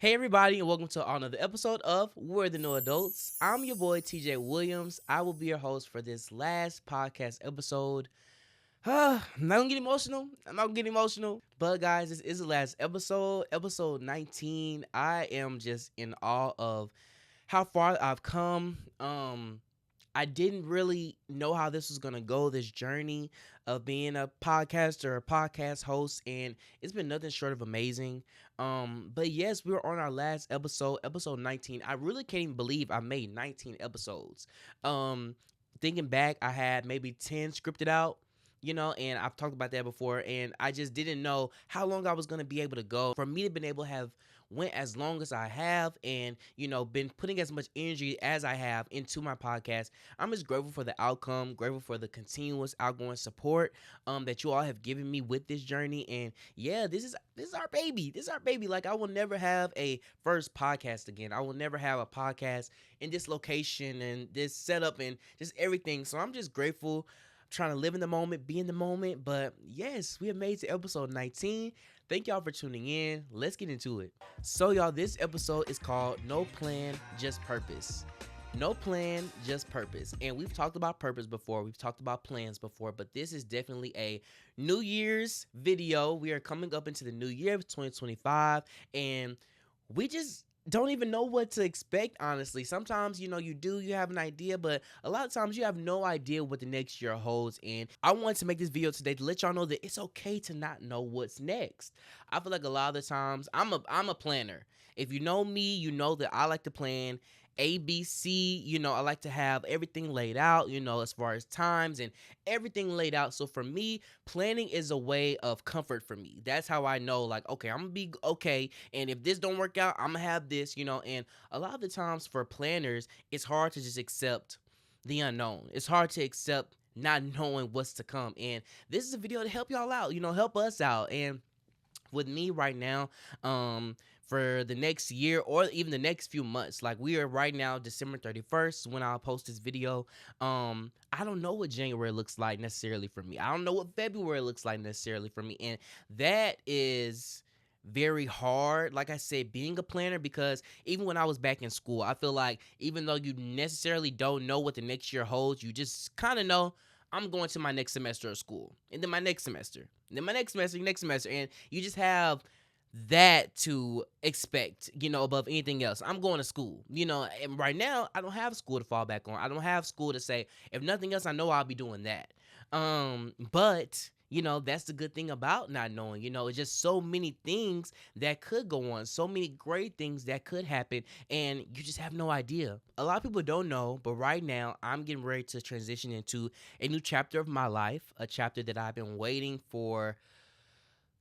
Hey everybody, and welcome to another episode of We're the New Adults. I'm your boy TJ Williams. I will be your host for this last podcast episode. I'm not gonna get emotional. But guys, this is the last episode, episode 19. I am just in awe of how far I've come. I didn't really know how this was gonna go, this journey of being a podcaster, a podcast host, and it's been nothing short of amazing. But yes, we were on our last episode, episode 19. I really can't even believe I made 19 episodes. Um, Thinking back, I had maybe 10 scripted out. And I've talked about that before, and I just didn't know how long I was gonna be able to go. For me to been able to have went as long as I have and been putting as much energy as I have into my podcast. I'm just grateful for the outcome, grateful for the continuous outgoing support that you all have given me with this journey. And yeah, this is our baby. This is our baby. Like, I will never have a first podcast again. I will never have a podcast in this location and this setup and just everything. So I'm just grateful, trying to live in the moment, be in the moment. But yes, we have made it to episode 19. Thank y'all for tuning in. Let's get into it. So, y'all, this episode is called No Plan, Just Purpose. No plan, just purpose. And we've talked about purpose before. We've talked about plans before, but this is definitely a New Year's video. We are coming up into the new year of 2025, and we just don't even know what to expect, honestly. Sometimes, you have an idea, but a lot of times you have no idea what the next year holds. And I wanted to make this video today to let y'all know that it's okay to not know what's next. I feel like a lot of the times I'm a planner. If you know me, you know that I like to plan ABC. I like to have everything laid out, as far as times and everything laid out. So for me, planning is a way of comfort for me. That's how I know, like, okay, I'm gonna be okay, and if this don't work out, I'm gonna have this. And a lot of the times for planners, it's hard to just accept the unknown. It's hard to accept not knowing what's to come. And this is a video to help y'all out, help us out. And with me right now, for the next year or even the next few months, like, we are right now December 31st when I'll post this video. I don't know what January looks like necessarily for me. I don't know what February looks like necessarily for me, and that is very hard, like I said, being a planner, because even when I was back in school, I feel like even though you necessarily don't know what the next year holds, you just kind of know, I'm going to my next semester of school, and then my next semester, and then my next semester, and you just have that to expect, above anything else. I'm going to school, and right now I don't have school to fall back on. I don't have school to say, if nothing else, I know I'll be doing that. But that's the good thing about not knowing. It's just so many things that could go on, so many great things that could happen, and you just have no idea. A lot of people don't know, but right now I'm getting ready to transition into a new chapter of my life, a chapter that I've been waiting for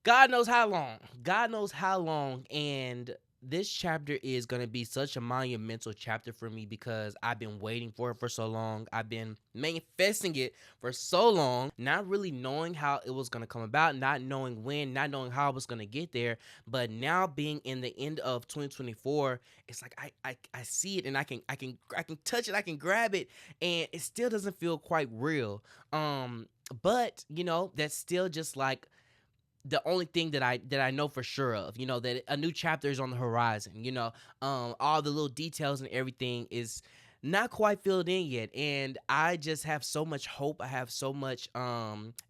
God knows how long. God knows how long. And this chapter is going to be such a monumental chapter for me because I've been waiting for it for so long. I've been manifesting it for so long, not really knowing how it was going to come about, not knowing when, not knowing how I was going to get there. But now, being in the end of 2024, it's like I see it, and I can touch it, I can grab it, and it still doesn't feel quite real. But that's still just like the only thing that I know for sure of, that a new chapter is on the horizon. All the little details and everything is not quite filled in yet, and I just have so much hope. I have so much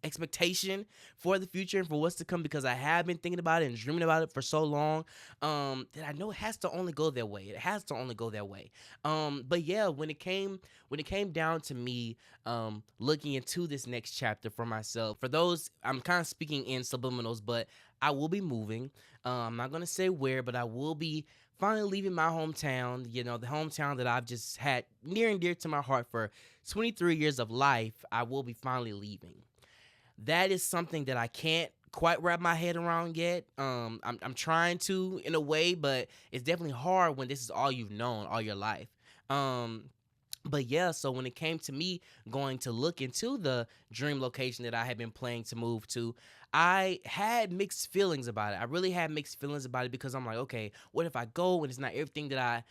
expectation for the future and for what's to come, because I have been thinking about it and dreaming about it for so long, that I know it has to only go that way. It has to only go that way. But yeah, when it came down to me looking into this next chapter for myself, for those, I'm kind of speaking in subliminals, but I will be moving. I'm not gonna say where, but I will be finally leaving my hometown, the hometown that I've just had near and dear to my heart for 23 years of life. I will be finally leaving. That is something that I can't quite wrap my head around yet. I'm trying to, in a way, but it's definitely hard when this is all you've known all your life. But yeah, so when it came to me going to look into the dream location that I had been planning to move to, I had mixed feelings about it. I really had mixed feelings about it, because I'm like, okay, what if I go and it's not everything that I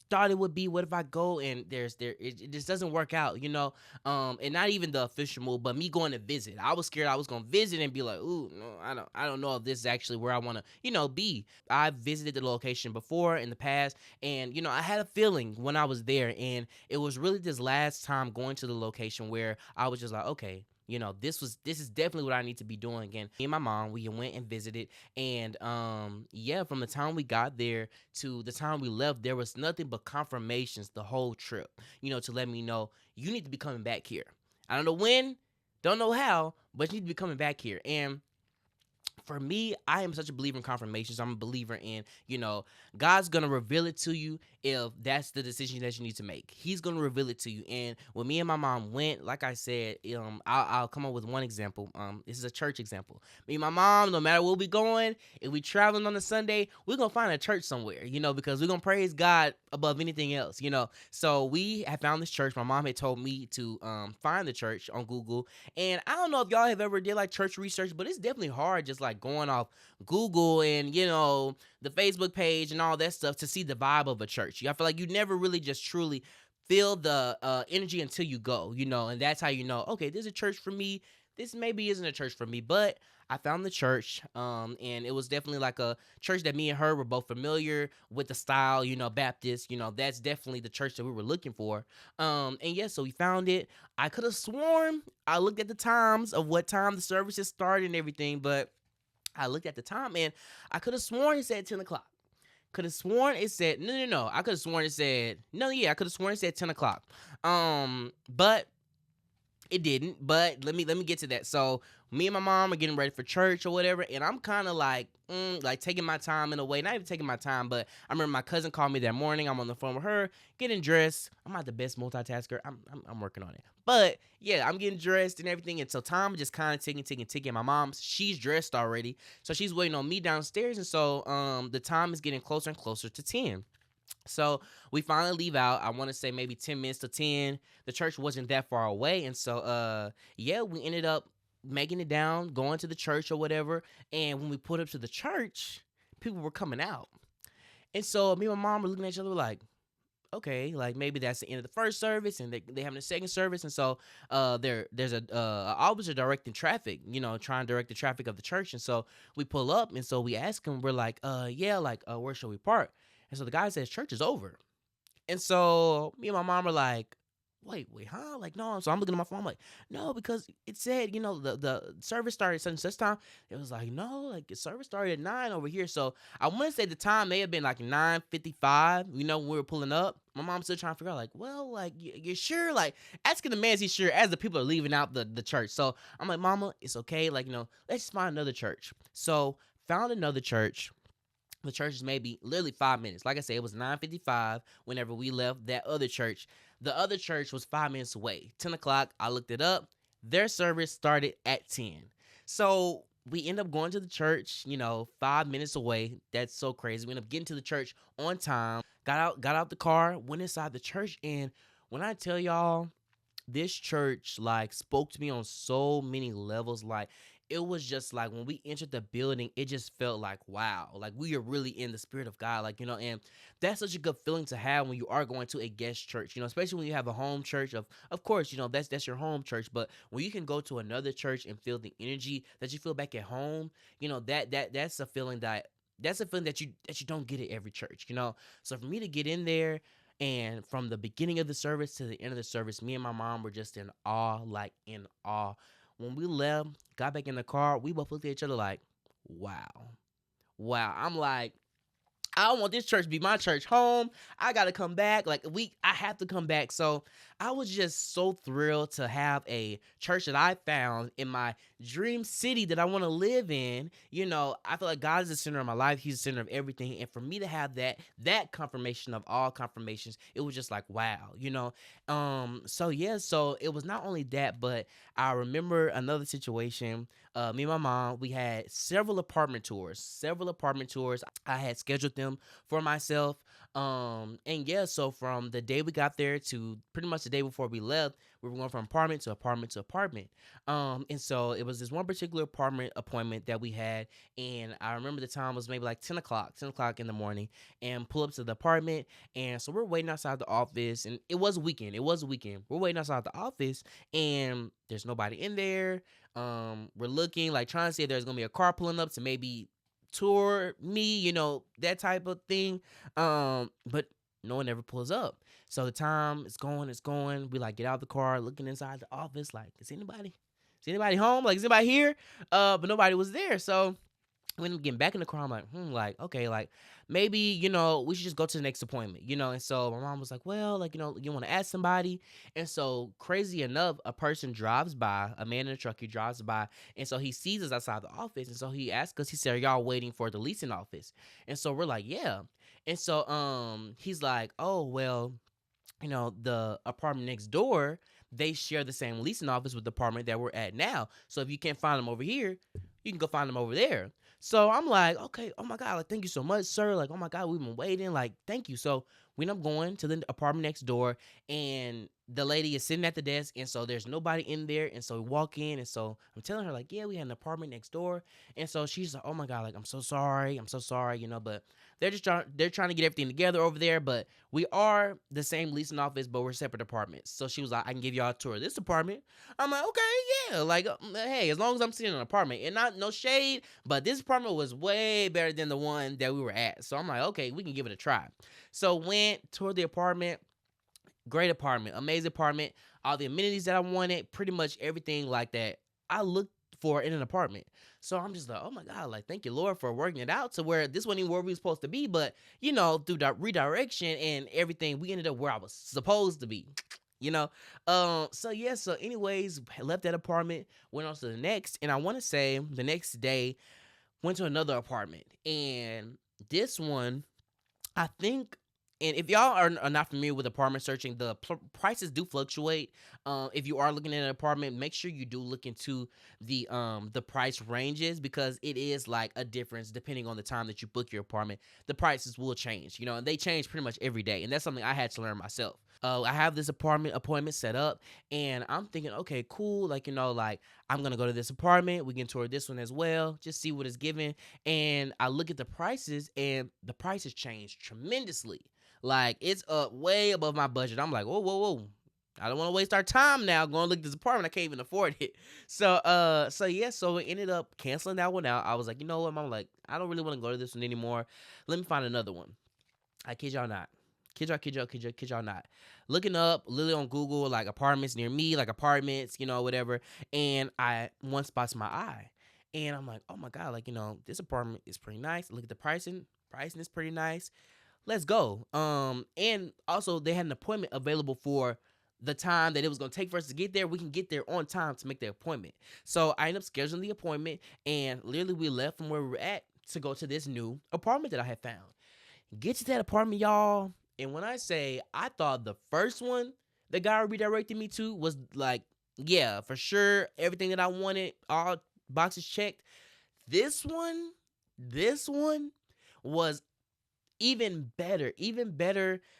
thought it would be. What if I go and it just doesn't work out, and not even the official move, but me going to visit. I was scared I was gonna visit and be like, ooh, no, I don't know if this is actually where I want to, be. I visited the location before in the past, and I had a feeling when I was there, and it was really this last time going to the location where I was just like, okay. This is definitely what I need to be doing. And me and my mom, we went and visited, and yeah, from the time we got there to the time we left, there was nothing but confirmations the whole trip, to let me know you need to be coming back here. I don't know when, don't know how, but you need to be coming back here. And for me, I am such a believer in confirmations. I'm a believer in, God's gonna reveal it to you if that's the decision that you need to make. He's gonna reveal it to you. And when me and my mom went, like I said, I'll come up with one example. This is a church example. Me and my mom, no matter where we going, if we traveling on a Sunday, we're gonna find a church somewhere, because we're gonna praise God above anything else. So we had found this church. My mom had told me to find the church on Google, and I don't know if y'all have ever did like church research, but it's definitely hard just like going off Google and the Facebook page and all that stuff to see the vibe of a church. I feel like you never really just truly feel the energy until you go, and that's how you know, okay, this is a church for me. This maybe isn't a church for me, but I found the church, and it was definitely like a church that me and her were both familiar with the style, Baptist, that's definitely the church that we were looking for. And yeah, so we found it. I could have sworn I looked at the times of what time the services started and everything, but I looked at the time and I could have sworn it said 10 o'clock. Could have sworn it said no. I could have sworn it said no. Yeah, I could have sworn it said 10 o'clock. But it didn't. But let me get to that. So me and my mom are getting ready for church or whatever, and I'm kind of like taking my time in a way. Not even taking my time, but I remember my cousin called me that morning. I'm on the phone with her, getting dressed. I'm not the best multitasker. I'm working on it. But yeah, I'm getting dressed and everything, and so time is just kind of ticking. My mom, she's dressed already, so she's waiting on me downstairs, and so the time is getting closer and closer to 10. So we finally leave out. I want to say maybe 10 minutes to 10. The church wasn't that far away. And so yeah, we ended up making it down, going to the church or whatever. And when we pulled up to the church, people were coming out. And so me and my mom were looking at each other like, okay, like maybe that's the end of the first service and they having the second service. And so there's a officer directing traffic, trying to direct the traffic of the church. And so we pull up, and so we ask him, we're like, yeah, like where should we park? And so the guy says church is over. And so me and my mom are like, wait, huh? Like, no. So I'm looking at my phone, I'm like, no, because it said, the service started at such and such time. It was like, no, like the service started at 9 over here. So I want to say the time may have been like 9:55, when we were pulling up. My mom's still trying to figure out, like, well, like, you're sure? Like, asking the man is he sure as the people are leaving out the church. So I'm like, Mama, it's okay. Like, let's just find another church. So found another church. The church is maybe literally 5 minutes. Like I said, it was 9:55 whenever we left that other church. The other church was 5 minutes away. 10 o'clock, I looked it up. Their service started at 10. So we end up going to the church, 5 minutes away. That's so crazy. We end up getting to the church on time. Got out the car, went inside the church, and when I tell y'all, this church like spoke to me on so many levels. Like, it was just like when we entered the building, it just felt like, wow, like we are really in the spirit of God. Like, and that's such a good feeling to have when you are going to a guest church, especially when you have a home church. Of course, that's your home church. But when you can go to another church and feel the energy that you feel back at home, that's a feeling that you don't get at every church. So for me to get in there, and from the beginning of the service to the end of the service, me and my mom were just in awe, like in awe. When we left, got back in the car, we both looked at each other like, wow. Wow. I'm like, I want this church to be my church home. I gotta come back. Like, I have to come back. So I was just so thrilled to have a church that I found in my dream city that I want to live in. I feel like God is the center of my life. He's the center of everything. And for me to have that confirmation of all confirmations, it was just like, wow. So yeah, so it was not only that, but I remember another situation. Me and my mom, we had several apartment tours. I had scheduled them for myself. And yeah, so from the day we got there to pretty much the day before we left, We were going from apartment to apartment to apartment. And so it was this one particular apartment appointment that we had, and I remember the time was maybe like 10 o'clock in the morning, and pull up to the apartment, and so we're waiting outside the office, and it was a weekend. It was a weekend. We're waiting outside the office, and there's nobody in there. We're looking like trying to see if there's gonna be a car pulling up to maybe tour me, that type of thing. But no one ever pulls up. So the time is going, it's going. We like get out of the car, looking inside the office, like, is anybody home? Like, is anybody here? But nobody was there. So when I'm getting back in the car, I'm like, okay, like maybe, we should just go to the next appointment, And so my mom was like, well, like, you want to ask somebody. And so crazy enough, a person drives by, a man in a truck, he drives by. And so he sees us outside the office. And so he asked us, he said, are y'all waiting for the leasing office? And so we're like, yeah. And so he's like, oh, well, the apartment next door, they share the same leasing office with the apartment that we're at now. So if you can't find them over here, you can go find them over there. So I'm like, okay, oh my God, like, thank you so much, sir. Like, oh my God, we've been waiting. Like, thank you. So we end up going to the apartment next door, and the lady is sitting at the desk, and so there's nobody in there. And so we walk in, and so I'm telling her, like, yeah, we had an apartment next door. And so she's like, oh my God, like, I'm so sorry. I'm so sorry, but they're trying to get everything together over there, but we are the same leasing office, but we're separate apartments. So she was like, I can give y'all a tour of this apartment. I'm like, okay, yeah. Like, hey, as long as I'm sitting in an apartment, and not no shade, but this apartment was way better than the one that we were at. So I'm like, okay, we can give it a try. So went, toured the apartment. Great apartment, amazing apartment, all the amenities that I wanted, pretty much everything like that I looked for in an apartment. So I'm just like, oh my God, like, thank you, Lord, for working it out to where this wasn't even where we were supposed to be, but through that redirection and everything, we ended up where I was supposed to be. You know, so yeah, so anyways, left that apartment, went on to the next, and I want to say the next day went to another apartment, and this one I think, and if y'all are not familiar with apartment searching, the prices do fluctuate. If you are looking at an apartment, make sure you do look into the price ranges, because it is like a difference depending on the time that you book your apartment. The prices will change, and they change pretty much every day, and that's something I had to learn myself. I have this apartment appointment set up, and I'm thinking, okay, cool, like, like, I'm gonna go to this apartment. We can tour this one as well, just see what it's giving. And I look at the prices, and the prices change tremendously. Like, it's up way above my budget. I'm like, whoa, whoa, whoa. I don't want to waste our time now going to look at this apartment. I can't even afford it. So yeah, so we ended up canceling that one out. I was like, you know what, Mom? Like, I don't really want to go to this one anymore. Let me find another one. I kid y'all not. Kid y'all not. Looking up literally on Google, like, apartments near me, like apartments, whatever. And one spots my eye. And I'm like, oh my God, like, this apartment is pretty nice. Look at the pricing. Pricing is pretty nice. Let's go. And also they had an appointment available for the time that it was going to take for us to get there. We can get there on time to make the appointment. So I ended up scheduling the appointment, and literally we left from where we were at to go to this new apartment that I had found. Get to that apartment, y'all. And when I say I thought the first one the guy redirected me to was like, yeah, for sure, everything that I wanted, all boxes checked. This one was even better,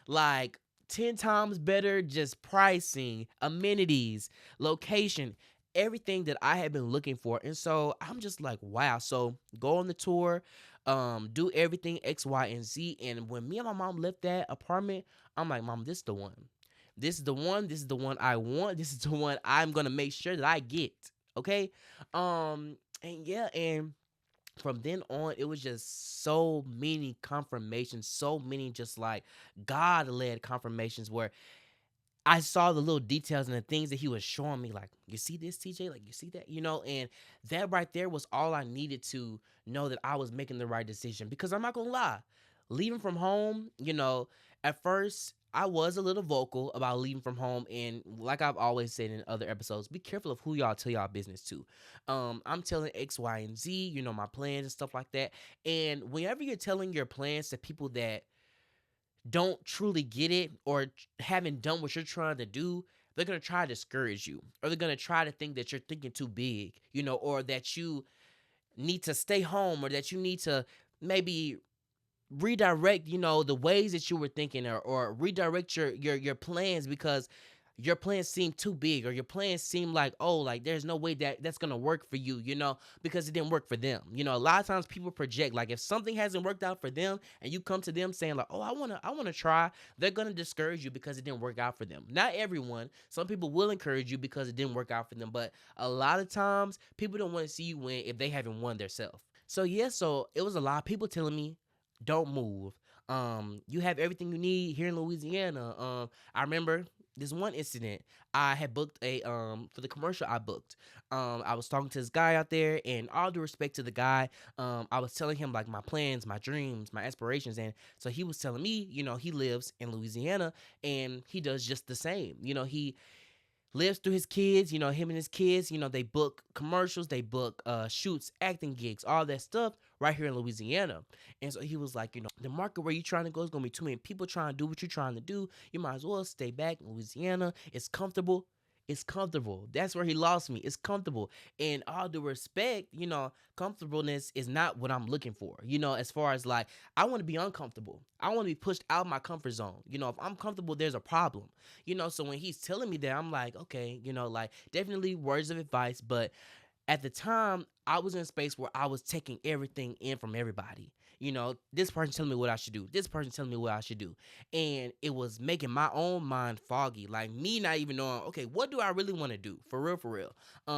like 10 times better, just pricing, amenities, location, everything that I had been looking for. And so I'm just like, wow. So go on the tour, do everything X, Y, and Z. And when me and my mom left that apartment, I'm like, Mom, this is the one. This is the one. This is the one I want. This is the one I'm gonna make sure that I get. Okay. And yeah, and from then on, it was just so many confirmations, so many just like God led confirmations where I saw the little details and the things that he was showing me, like, you see this, TJ? Like, you see that? And that right there was all I needed to know that I was making the right decision. Because I'm not gonna lie, leaving from home, at first I was a little vocal about leaving from home. And like I've always said in other episodes, be careful of who y'all tell y'all business to. I'm telling X, Y, and Z, my plans and stuff like that. And whenever you're telling your plans to people that don't truly get it or haven't done what you're trying to do, they're going to try to discourage you, or they're going to try to think that you're thinking too big, or that you need to stay home, or that you need to maybe redirect, the ways that you were thinking, or redirect your plans, because your plans seem too big, or your plans seem like, oh, like there's no way that that's gonna work for you, because it didn't work for them. A lot of times people project, like if something hasn't worked out for them and you come to them saying like, oh, I wanna try, they're gonna discourage you because it didn't work out for them. Not everyone. Some people will encourage you because it didn't work out for them, but a lot of times people don't want to see you win if they haven't won themselves. So yeah, so it was a lot of people telling me, don't move. You have everything you need here in Louisiana. I remember this one incident. I had booked a for the commercial I booked. I was talking to this guy out there, and all due respect to the guy, I was telling him like my plans, my dreams, my aspirations, and so he was telling me, he lives in Louisiana and he does just the same. He lives through his kids, him and his kids, they book commercials, they book shoots, acting gigs, all that stuff right here in Louisiana. And so he was like, the market where you're trying to go is going to be too many people trying to do what you're trying to do. You might as well stay back in Louisiana. It's comfortable. It's comfortable. That's where he lost me. It's comfortable. And all due respect, comfortableness is not what I'm looking for. As far as like, I want to be uncomfortable. I want to be pushed out of my comfort zone. If I'm comfortable, there's a problem. So when he's telling me that, I'm like, okay, like definitely words of advice, but at the time, I was in a space where I was taking everything in from everybody. This person telling me what I should do. This person telling me what I should do. And it was making my own mind foggy. Like me not even knowing, okay, what do I really want to do? For real, for real.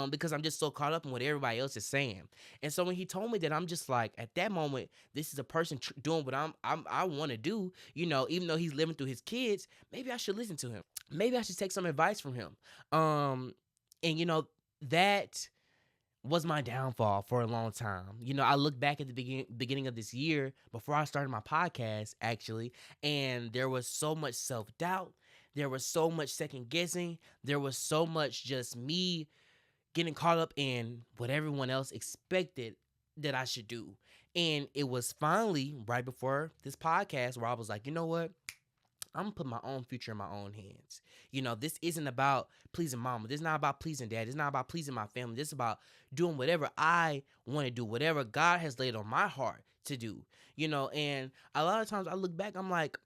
Because I'm just so caught up in what everybody else is saying. And so when he told me that, I'm just like, at that moment, this is a person doing what I want to do. Even though he's living through his kids, maybe I should listen to him. Maybe I should take some advice from him. And that was my downfall for a long time. I look back at the beginning of this year before I started my podcast, actually, and there was so much self doubt. There was so much second guessing. There was so much just me getting caught up in what everyone else expected that I should do. And it was finally right before this podcast where I was like, you know what? I'm gonna put my own future in my own hands. This isn't about pleasing mama. This is not about pleasing dad. This is not about pleasing my family. This is about doing whatever I want to do, whatever God has laid on my heart to do. And a lot of times I look back, I'm like,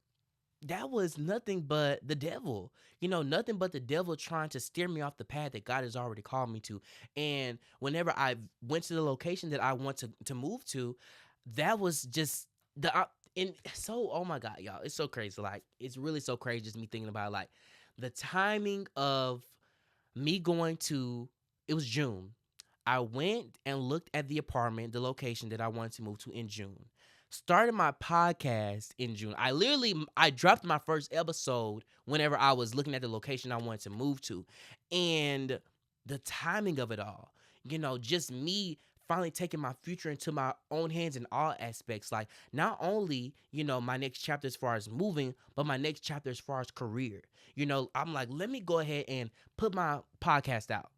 that was nothing but the devil. Nothing but the devil trying to steer me off the path that God has already called me to. And whenever I went to the location that I want to move to, that was just and so, oh my God, y'all, it's so crazy. Like, it's really so crazy just me thinking about like the timing of me going to, it was June. I went and looked at the apartment, the location that I wanted to move to in June. Started my podcast in June. I dropped my first episode whenever I was looking at the location I wanted to move to. And the timing of it all, just me finally taking my future into my own hands in all aspects. Like, not only, my next chapter as far as moving, but my next chapter as far as career. I'm like, let me go ahead and put my podcast out.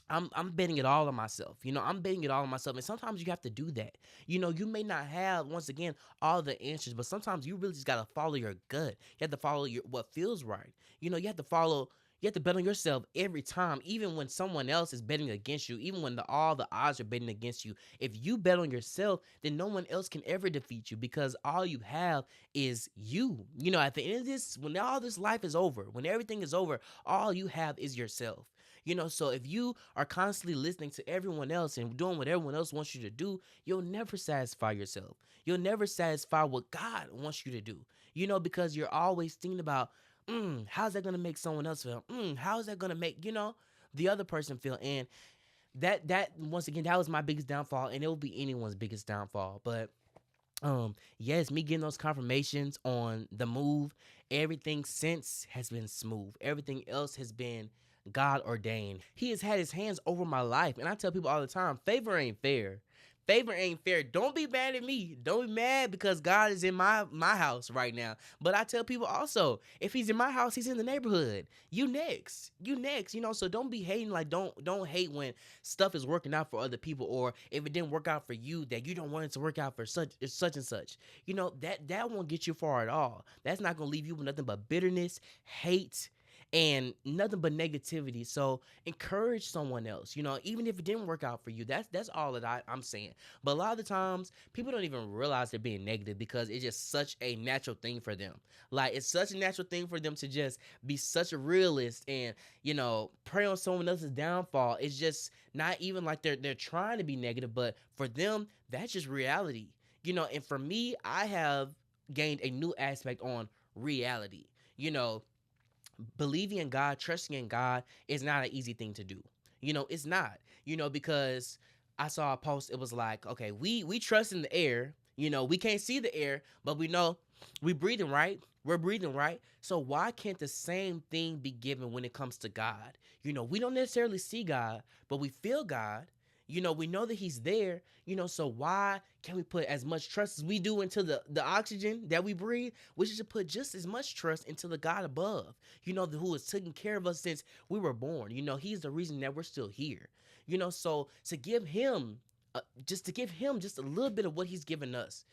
I'm betting it all on myself. I'm betting it all on myself. And sometimes you have to do that. You may not have, once again, all the answers, but sometimes you really just got to follow your gut. You have to follow what feels right. You have to bet on yourself every time, even when someone else is betting against you, even when all the odds are betting against you. If you bet on yourself, then no one else can ever defeat you because all you have is you. At the end of this, when all this life is over, when everything is over, all you have is yourself. So if you are constantly listening to everyone else and doing what everyone else wants you to do, you'll never satisfy yourself. You'll never satisfy what God wants you to do, because you're always thinking about, how's that going to make someone else feel? How is that going to make, the other person feel? And that once again, that was my biggest downfall, and it will be anyone's biggest downfall. But yes, me getting those confirmations on the move, everything since has been smooth. Everything else has been God ordained. He has had his hands over my life. And I tell people all the time, favor ain't fair. Favor ain't fair. Don't be mad at me. Don't be mad because God is in my house right now. But I tell people also, if he's in my house, he's in the neighborhood. You next. So don't be hating. Like, don't hate when stuff is working out for other people, or if it didn't work out for you, that you don't want it to work out for such and such. That won't get you far at all. That's not gonna leave you with nothing but bitterness, hate, and nothing but negativity. So encourage someone else, even if it didn't work out for you. That's all that I'm saying. But a lot of the times people don't even realize they're being negative because it's just such a natural thing for them. Like, it's such a natural thing for them to just be such a realist and, prey on someone else's downfall. It's just not even like they're trying to be negative, but for them, that's just reality. And for me, I have gained a new aspect on reality. You know, Believing in God, trusting in God is not an easy thing to do. It's not. Because I saw a post. It was like, okay, we trust in the air. We can't see the air, but we know we breathing, right. We're breathing, right. So why can't the same thing be given when it comes to God? We don't necessarily see God, but we feel God. We know that He's there. So why can't we put as much trust as we do into the oxygen that we breathe? We should put just as much trust into the God above, who has taken care of us since we were born. He's the reason that we're still here. So to give Him, just a little bit of what He's given us,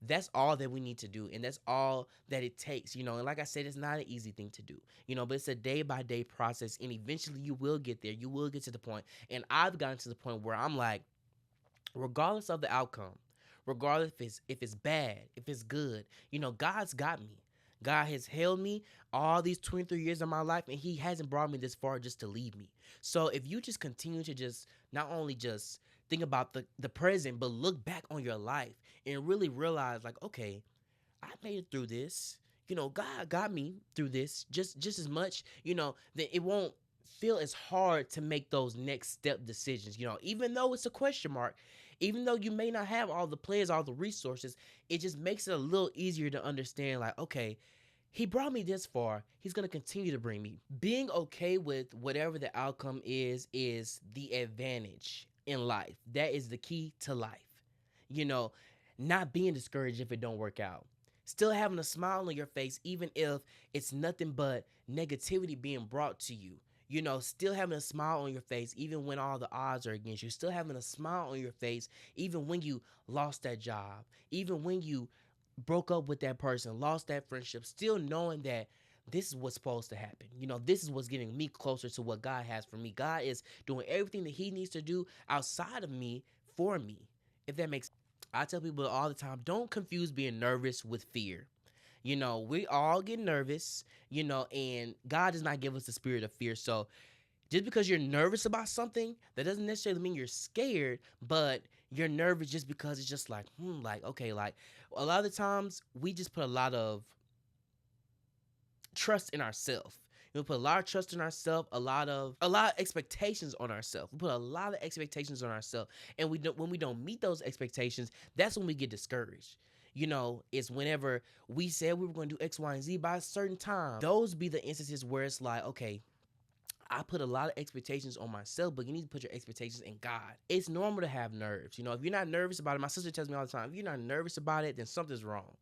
that's all that we need to do, and that's all that it takes. And like I said, it's not an easy thing to do, but it's a day by day process, and eventually you will get there. You will get to the point, and I've gotten to the point where I'm like, regardless of the outcome, regardless if it's bad, if it's good, God's got me. God has held me all these 23 years of my life, and He hasn't brought me this far just to leave me. So if you just continue to just not only just think about the present, but look back on your life and really realize, like, okay, I made it through this. God got me through this just as much, then it won't feel as hard to make those next step decisions. Even though it's a question mark, even though you may not have all the players, all the resources, it just makes it a little easier to understand, like, okay, He brought me this far. He's going to continue to bring me. Being okay with whatever the outcome is the advantage in life. That is the key to life. You know, Not being discouraged if it don't work out. Still having a smile on your face even if it's nothing but negativity being brought to you. Still having a smile on your face even when all the odds are against you. Still having a smile on your face even when you lost that job, even when you broke up with that person, lost that friendship, still knowing that this is what's supposed to happen. This is what's getting me closer to what God has for me. God is doing everything that He needs to do outside of me for me, if that makes sense. I tell people all the time, don't confuse being nervous with fear. We all get nervous, and God does not give us the spirit of fear. So just because you're nervous about something, that doesn't necessarily mean you're scared, but you're nervous just because it's just like, like, okay, like a lot of the times we just put a lot of trust in ourselves. We put a lot of trust in ourselves, a lot of expectations on ourselves. We put a lot of expectations on ourselves, and when we don't meet those expectations, that's when we get discouraged. It's whenever we said we were going to do X, Y, and Z by a certain time. Those be the instances where it's like, okay, I put a lot of expectations on myself, but you need to put your expectations in God. It's normal to have nerves. If you're not nervous about it, my sister tells me all the time, if you're not nervous about it, then something's wrong.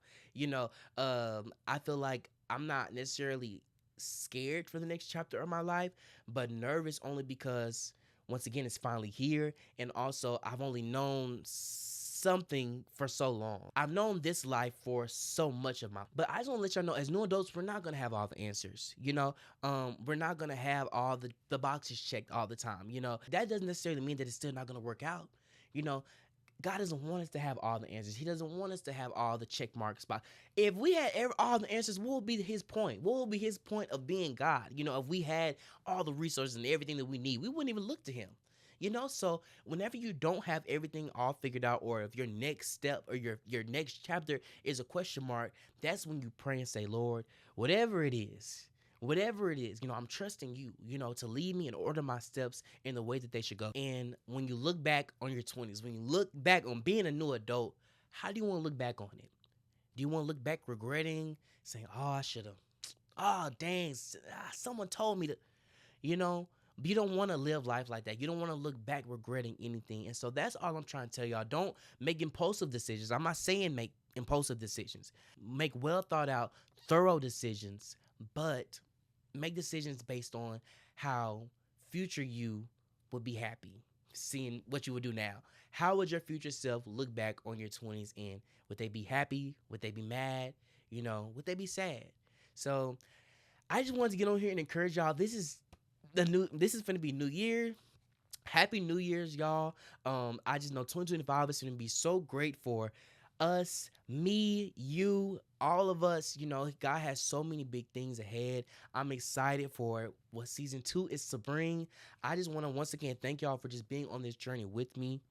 I feel like I'm not necessarily scared for the next chapter of my life, but nervous only because, once again, it's finally here. And also, I've only known something for so long. I've known this life for so much of my, but I just want to let y'all know, as new adults, we're not gonna have all the answers. We're not gonna have all the boxes checked all the time. That doesn't necessarily mean that it's still not gonna work out. You know, God doesn't want us to have all the answers. He doesn't want us to have all the check marks. But if we had all the answers, what would be His point? What would be His point of being God? If we had all the resources and everything that we need, we wouldn't even look to Him. So whenever you don't have everything all figured out, or if your next step or your next chapter is a question mark, that's when you pray and say, Lord, whatever it is, I'm trusting you, to lead me and order my steps in the way that they should go. And when you look back on your 20s, when you look back on being a new adult, how do you want to look back on it? Do you want to look back regretting, saying, oh, I should have, oh, dang, someone told me to, you know? You don't want to live life like that. You don't want to look back regretting anything. And so that's all I'm trying to tell y'all. Don't make impulsive decisions. I'm not saying make impulsive decisions. Make well thought out, thorough decisions, but make decisions based on how future you would be happy seeing what you would do now. How would your future self look back on your 20s, and would they be happy? Would they be mad? Would they be sad? So I just wanted to get on here and encourage y'all. This is gonna be New Year. Happy New Year's, y'all. I just know 2025 is gonna be so great for us, me, you, all of us. You know, God has so many big things ahead. I'm excited for what season 2 is to bring. I just want to once again thank y'all for just being on this journey with me.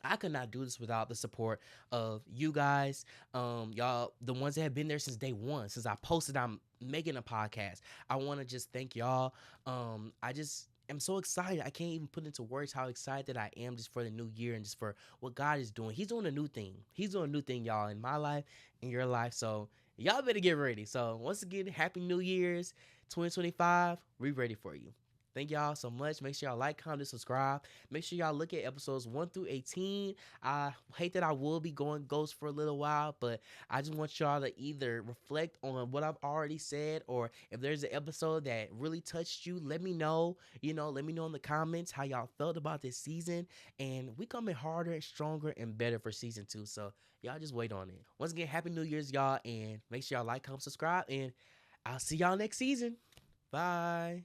I could not do this without the support of you guys. Y'all, the ones that have been there since day one, since I posted I'm making a podcast. I want to just thank y'all. I just am so excited. I can't even put into words how excited I am just for the new year and just for what God is doing. He's doing a new thing. He's doing a new thing, y'all, in my life, in your life. So y'all better get ready. So once again, happy New Year's 2025. We ready for you. Thank y'all so much. Make sure y'all like, comment, subscribe. Make sure y'all look at episodes 1 through 18. I hate that I will be going ghost for a little while, but I just want y'all to either reflect on what I've already said, or if there's an episode that really touched you, let me know. You know, let me know in the comments how y'all felt about this season. And we coming harder and stronger and better for season 2. So y'all just wait on it. Once again, happy New Year's, y'all. And make sure y'all like, comment, subscribe. And I'll see y'all next season. Bye.